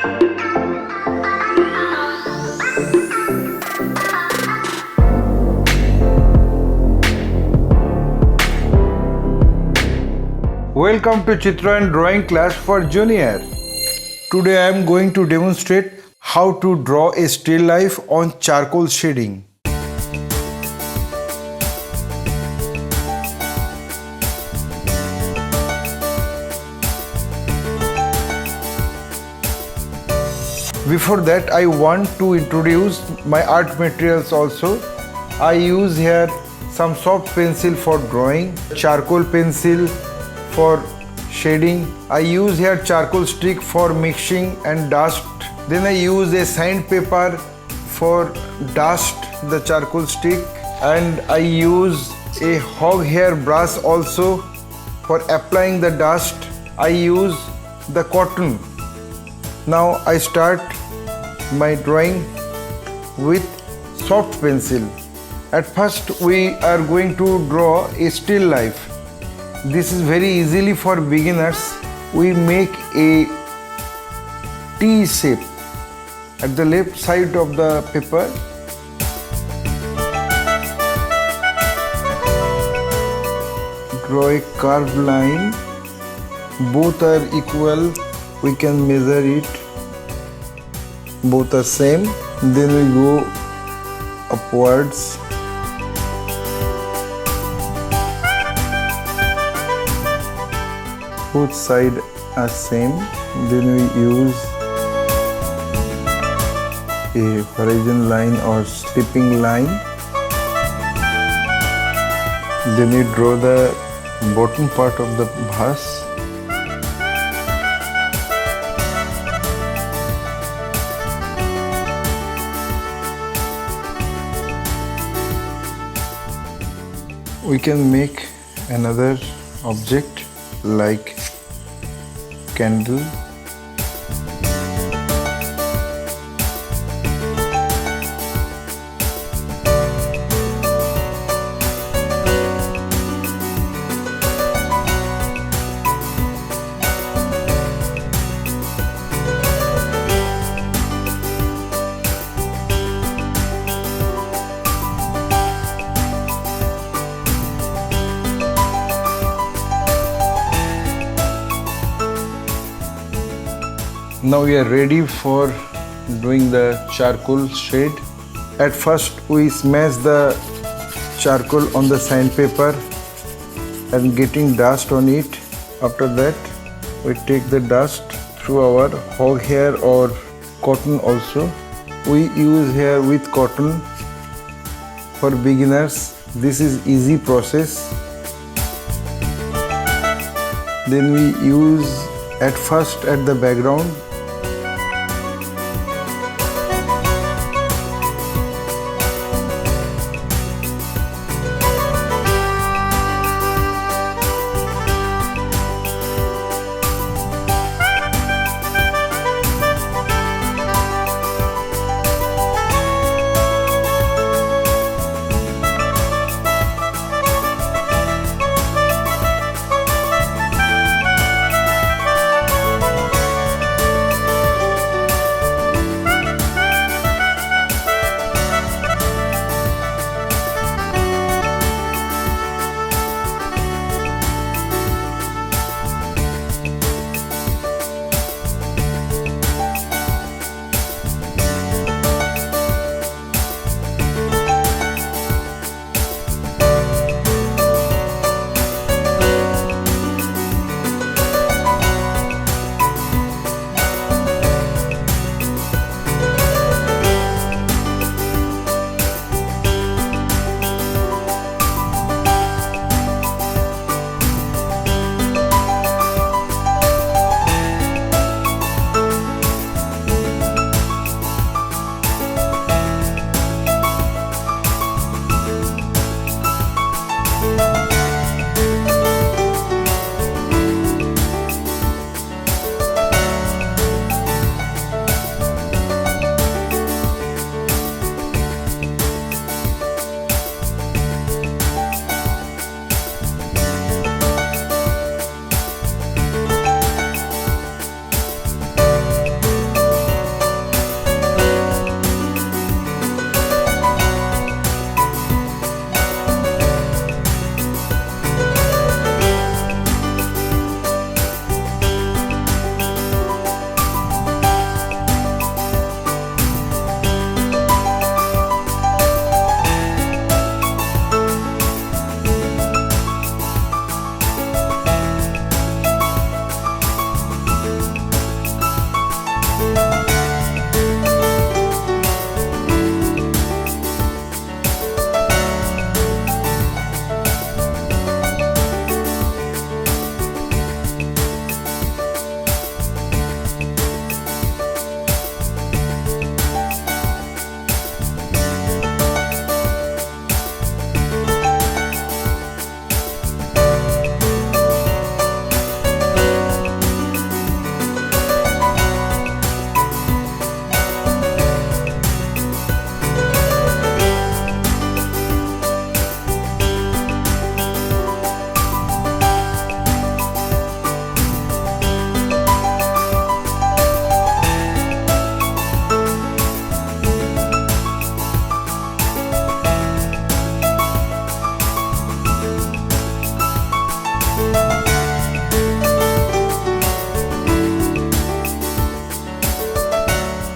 Welcome to Chitrayan drawing class for junior. Today I am going to demonstrate how to draw a still life on charcoal shading. Before that, I want to introduce my art materials also. I use here some soft pencil for drawing, charcoal pencil for shading. I use here charcoal stick for mixing and dust. Then I use a sandpaper for dust the charcoal stick, and I use a hog hair brush also for applying the dust. I use the cotton. Now I start my drawing with soft pencil. At first we are going to draw a still life. This is very easily for beginners. We make a T shape at the left side of the paper. Draw a curved line. Both are equal. We can measure it. Both are same. Then we go upwards. Both sides are same. Then we use a horizon line or slipping line. Then we draw the bottom part of the vase. We can make another object like candle. Now we are ready for doing the charcoal shade. At first we smash the charcoal on the sandpaper and getting dust on it. After that we take the dust through our hog hair or cotton also. We use here with cotton. For beginners, this is easy process. Then we use at first at the background.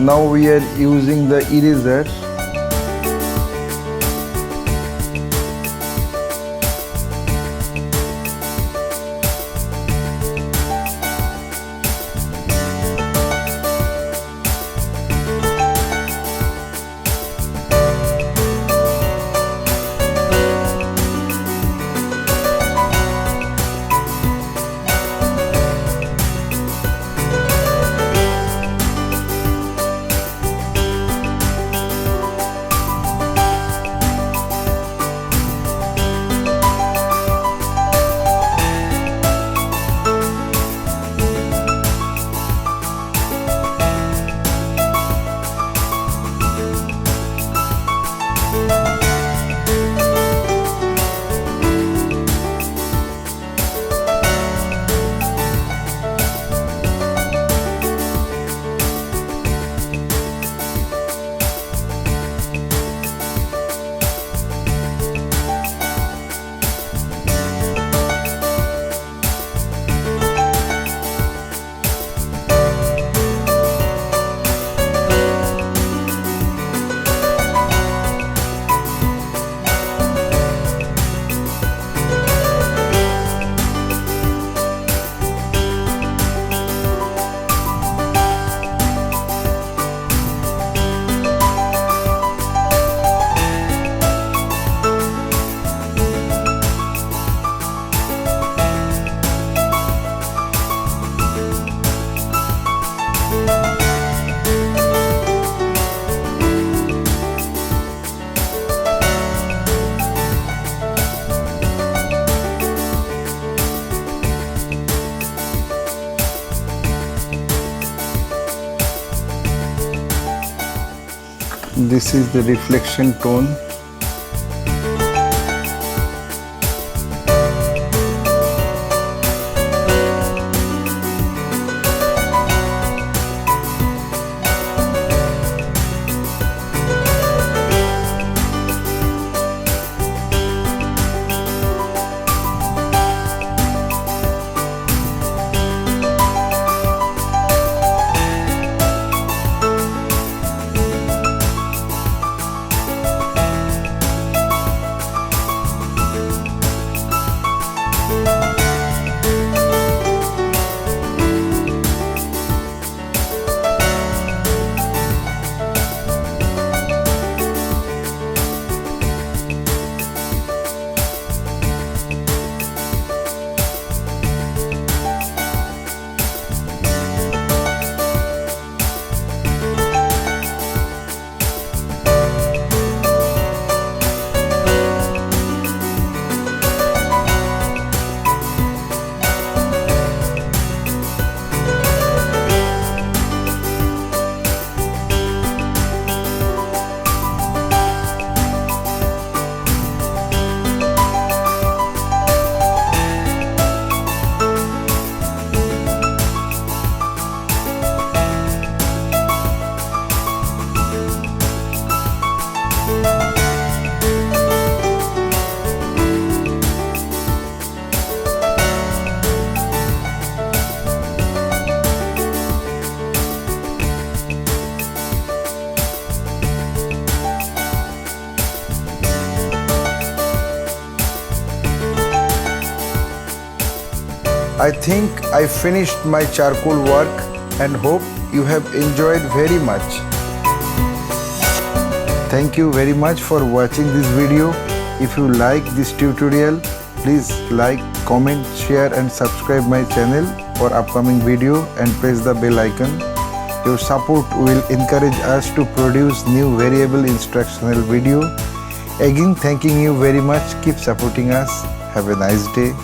Now we are using the eraser. This is the reflection tone. I think I finished my charcoal work and hope you have enjoyed very much. Thank you very much for watching this video. If you like this tutorial, please like, comment, share and subscribe my channel for upcoming video and press the bell icon. Your support will encourage us to produce new variable instructional video. Again, thanking you very much. Keep supporting us. Have a nice day.